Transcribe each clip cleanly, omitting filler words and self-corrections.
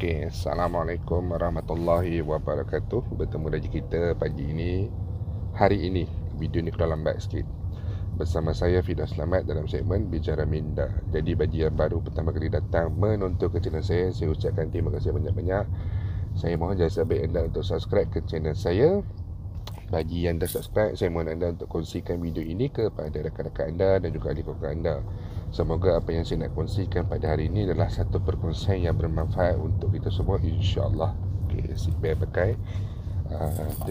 Okey, Assalamualaikum warahmatullahi wabarakatuh. Bertemu lagi kita pagi ini, hari ini. Video ni keluar lambat sikit. Bersama saya Fidas Selamat dalam segmen Bicara Minda. Jadi bagi yang baru pertama kali datang menonton ke channel saya ucapkan terima kasih banyak-banyak. Saya mohon jasa baik anda untuk subscribe ke channel saya. Bagi yang dah subscribe, saya mohon anda untuk kongsikan video ini kepada rakan-rakan anda dan juga ahli keluarga anda. Semoga apa yang saya nak kongsikan pada hari ini adalah satu perkongsian yang bermanfaat untuk kita semua, insya-Allah. Okey, seatbelt pakai,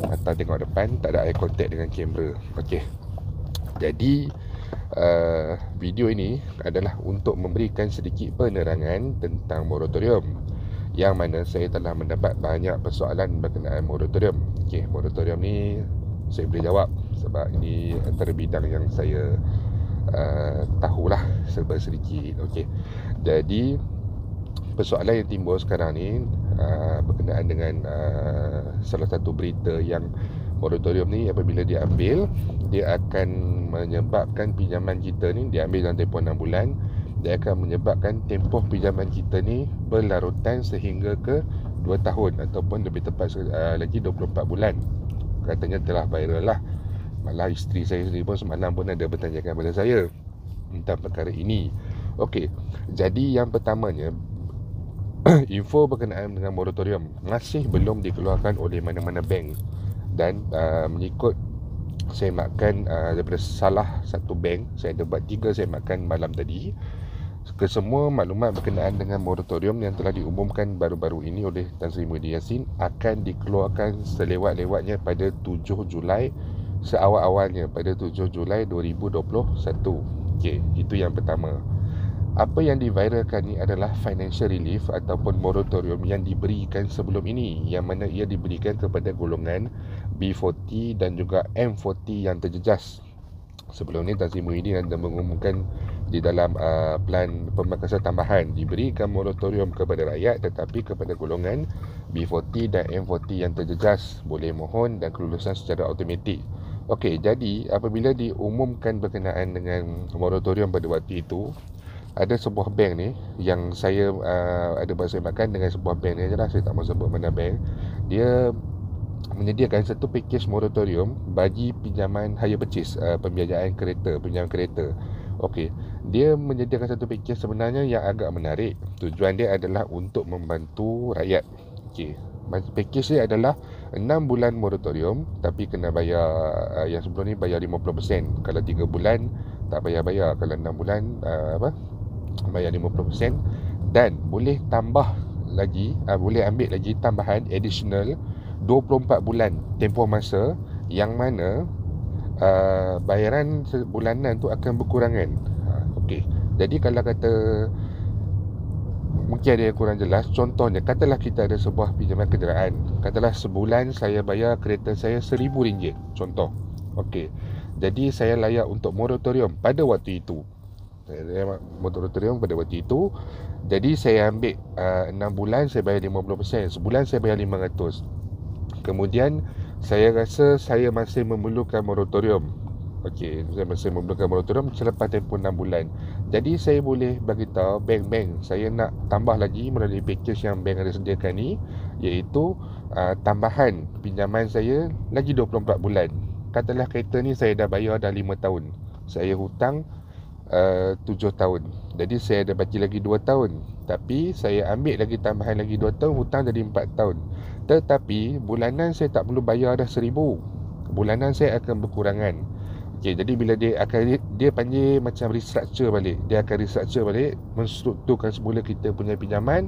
mata tengok depan, tak ada eye contact dengan kamera. Okey. Jadi video ini adalah untuk memberikan sedikit penerangan tentang moratorium, yang mana saya telah mendapat banyak persoalan berkenaan moratorium. Okey, moratorium ni saya boleh jawab sebab ini antara bidang yang saya tahulah serba sedikit. Okey. Jadi persoalan yang timbul sekarang ni berkenaan dengan salah satu berita yang moratorium ni apabila diambil, dia akan menyebabkan pinjaman kita ni diambil dalam tempoh 6 bulan. Dia akan menyebabkan tempoh pinjaman kita ni berlarutan sehingga ke 2 tahun ataupun lebih tepat lagi 24 bulan. Katanya telah viral lah. Malah isteri saya sendiri pun semalam pun ada bertanyakan kepada saya tentang perkara ini. Okey, jadi yang pertamanya info berkenaan dengan moratorium masih belum dikeluarkan oleh mana-mana bank. Dan mengikut saya makan daripada salah satu bank, saya ada buat 3 saya makan malam tadi, kesemua maklumat berkenaan dengan moratorium yang telah diumumkan baru-baru ini oleh Tan Sri Muhyiddin Yassin akan dikeluarkan selewat-lewatnya pada 7 Julai, seawal-awalnya pada 7 Julai 2021. Okey, itu yang pertama. Apa yang diviralkan ni adalah financial relief ataupun moratorium yang diberikan sebelum ini, yang mana ia diberikan kepada golongan B40 dan juga M40 yang terjejas. Sebelum ni Tan Sri Muhyiddin ada mengumumkan di dalam plan pemangkasan tambahan diberikan moratorium kepada rakyat, tetapi kepada golongan B40 dan M40 yang terjejas boleh mohon dan kelulusan secara automatik. Okey, jadi apabila diumumkan berkenaan dengan moratorium pada waktu itu, ada sebuah bank ni yang saya ada bahasa makan dengan sebuah bank ni je lah, saya tak mahu sebut mana bank. Dia menyediakan satu package moratorium bagi pinjaman hire purchase, pembiayaan kereta, pinjaman kereta. Okey, dia menyediakan satu package sebenarnya yang agak menarik. Tujuan dia adalah untuk membantu rakyat. Okey, package dia adalah 6 bulan moratorium, tapi kena bayar yang sebelum ni bayar 50%. Kalau 3 bulan tak bayar-bayar, kalau 6 bulan bayar 50%. Dan boleh tambah lagi, boleh ambil lagi tambahan additional 24 bulan tempoh masa, yang mana bayaran bulanan tu akan berkurangan. Okey, jadi kalau kata mungkin ada yang kurang jelas, contohnya katalah kita ada sebuah pinjaman kenderaan, katalah sebulan saya bayar kereta saya RM1,000, contoh. Okey, jadi saya layak untuk moratorium pada waktu itu. Moratorium pada waktu itu. Jadi saya ambil 6 bulan saya bayar 50%, sebulan saya bayar 500. Kemudian saya rasa saya masih memerlukan moratorium. Okey, saya masih memerlukan moratorium selepas tempoh 6 bulan. Jadi saya boleh bagi tahu bank-bank saya nak tambah lagi melalui package yang bank ada sediakan ni, iaitu tambahan pinjaman saya lagi 24 bulan. Katalah kereta ni saya dah bayar dah 5 tahun. Saya hutang 7 tahun. Jadi saya ada baki lagi 2 tahun. Tapi saya ambil lagi tambahan lagi 2 tahun, hutang jadi 4 tahun. Tetapi bulanan saya tak perlu bayar dah 1,000. Bulanan saya akan berkurangan. Okey, jadi bila dia panggil macam restructure balik. Dia akan restructure balik, menstrukturkan semula kita punya pinjaman.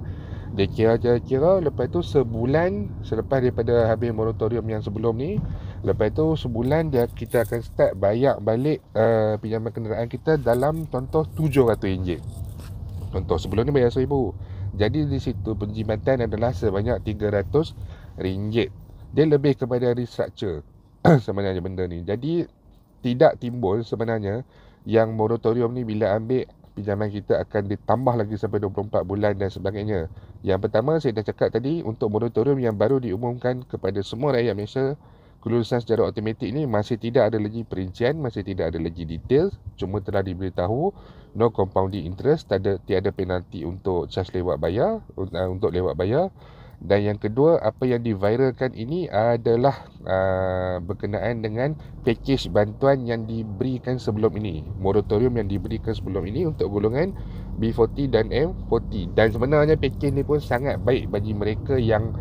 Dia kira, lepas tu sebulan selepas daripada habis moratorium yang sebelum ni, lepas tu sebulan kita akan start bayar balik pinjaman kenderaan kita dalam contoh RM700. Contoh sebelum ni bayar RM1,000. Jadi di situ penjimatan adalah sebanyak RM300. Dia lebih kepada restructure sebenarnya benda ni. Jadi tidak timbul sebenarnya yang moratorium ni bila ambil pinjaman kita akan ditambah lagi sampai 24 bulan dan sebagainya. Yang pertama saya dah cakap tadi, untuk moratorium yang baru diumumkan kepada semua rakyat Malaysia Kelulusan secara automatik ni masih tidak ada lagi perincian, masih tidak ada lagi detail, cuma telah diberitahu no compounding interest, tiada penalti untuk charge lewat bayar, untuk lewat bayar. Dan yang kedua, apa yang diviralkan ini adalah berkenaan dengan package bantuan yang diberikan sebelum ini, moratorium yang diberikan sebelum ini untuk golongan B40 dan M40. Dan sebenarnya package ni pun sangat baik bagi mereka yang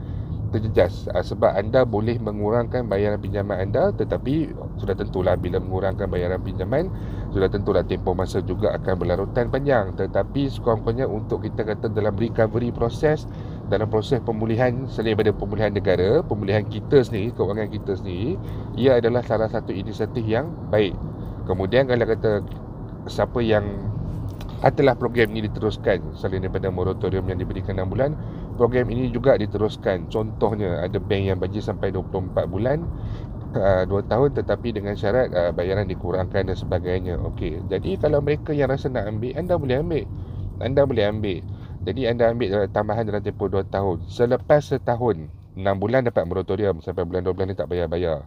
terjejas, sebab anda boleh mengurangkan bayaran pinjaman anda, tetapi sudah tentulah bila mengurangkan bayaran pinjaman, sudah tentulah tempoh masa juga akan berlarutan panjang. Tetapi sekurang-kurangnya untuk kita kata dalam recovery proses, dalam proses pemulihan, selain daripada pemulihan negara, pemulihan kita sendiri, kewangan kita sendiri, ia adalah salah satu inisiatif yang baik. Kemudian kalau kata siapa yang katalah program ini diteruskan, selain daripada moratorium yang diberikan 6 bulan, program ini juga diteruskan. Contohnya ada bank yang bagi sampai 24 bulan, 2 tahun, tetapi dengan syarat bayaran dikurangkan dan sebagainya. Okey, jadi kalau mereka yang rasa nak ambil, anda boleh ambil. Anda boleh ambil. Jadi anda ambil tambahan dalam tempoh 2 tahun. Selepas setahun, 6 bulan dapat moratorium, sampai bulan 12 ni tak bayar-bayar.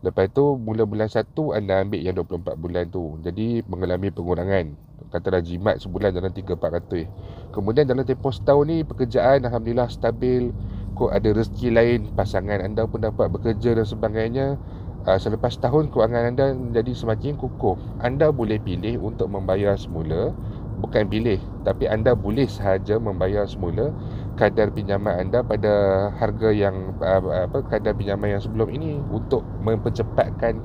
Lepas tu mula bulan 1 anda ambil yang 24 bulan tu. Jadi mengalami pengurangan. Katalah jimat sebulan dalam 3-400. Kemudian dalam tempoh setahun ni pekerjaan alhamdulillah stabil, kok ada rezeki lain, pasangan anda pun dapat bekerja dan sebagainya. Selepas setahun kewangan anda menjadi semakin kukuh. Anda boleh pilih untuk membayar semula. Bukan pilih, tapi anda boleh sahaja membayar semula kadar pinjaman anda pada harga yang kadar pinjaman yang sebelum ini, untuk mempercepatkan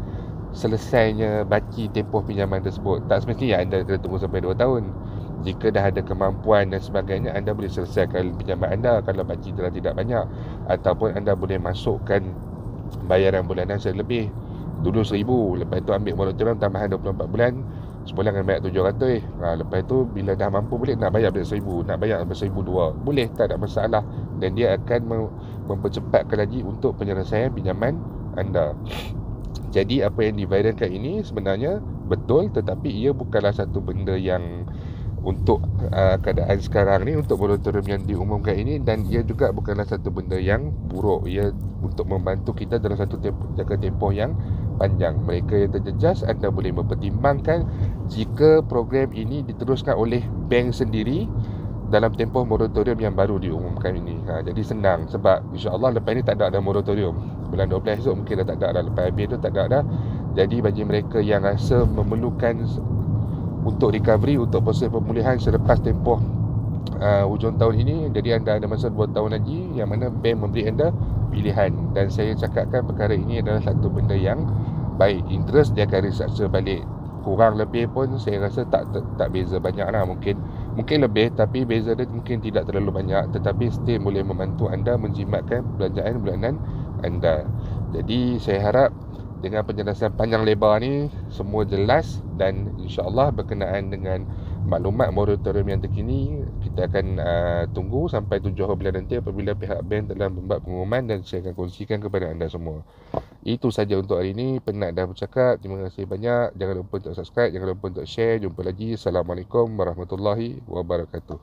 selesainya baki tempoh pinjaman tersebut. Tak semestinya anda kena tunggu sampai 2 tahun. Jika dah ada kemampuan dan sebagainya, anda boleh selesaikan pinjaman anda kalau baki telah tidak banyak. Ataupun anda boleh masukkan bayaran bulanan selebih. Dulu 1,000, lepas tu ambil moratorium tambahan 24 bulan, sebulan akan bayar 700. Lepas tu bila dah mampu balik, nak bayar balik 1,000, nak bayar 1,200, boleh, tak ada masalah. Dan dia akan mempercepatkan lagi untuk penyelesaian pinjaman anda. Jadi apa yang diviralkan ini sebenarnya betul, tetapi ia bukanlah satu benda yang untuk keadaan sekarang ni, untuk moratorium yang diumumkan ini. Dan ia juga bukanlah satu benda yang buruk. Ia untuk membantu kita dalam satu jangka tempoh yang panjang. Mereka yang terjejas, anda boleh mempertimbangkan jika program ini diteruskan oleh bank sendiri dalam tempoh moratorium yang baru diumumkan ini. Jadi senang, sebab insya-Allah lepas ni tak ada moratorium. Bulan 12 esok mungkin dah tak ada dah, lepas habis tu tak ada dah. Jadi bagi mereka yang rasa memerlukan untuk recovery, untuk proses pemulihan selepas tempoh hujung tahun ini, jadi anda ada masa 2 tahun lagi, yang mana bank memberi anda pilihan. Dan saya cakapkan perkara ini adalah satu benda yang baik. Interest dia akan restructure balik, kurang lebih pun saya rasa tak beza banyak lah. Mungkin lebih, tapi beza dia mungkin tidak terlalu banyak, tetapi still boleh membantu anda menjimatkan belanjaan bulanan anda. Jadi saya harap dengan penjelasan panjang lebar ni semua jelas, dan insya-Allah berkenaan dengan maklumat moratorium yang terkini, kita akan tunggu sampai 7 bulan nanti apabila pihak bank telah membuat pengumuman, dan saya akan kongsikan kepada anda semua. Itu saja untuk hari ini. Penat dah bercakap. Terima kasih banyak. Jangan lupa untuk subscribe, jangan lupa untuk share. Jumpa lagi. Assalamualaikum warahmatullahi wabarakatuh.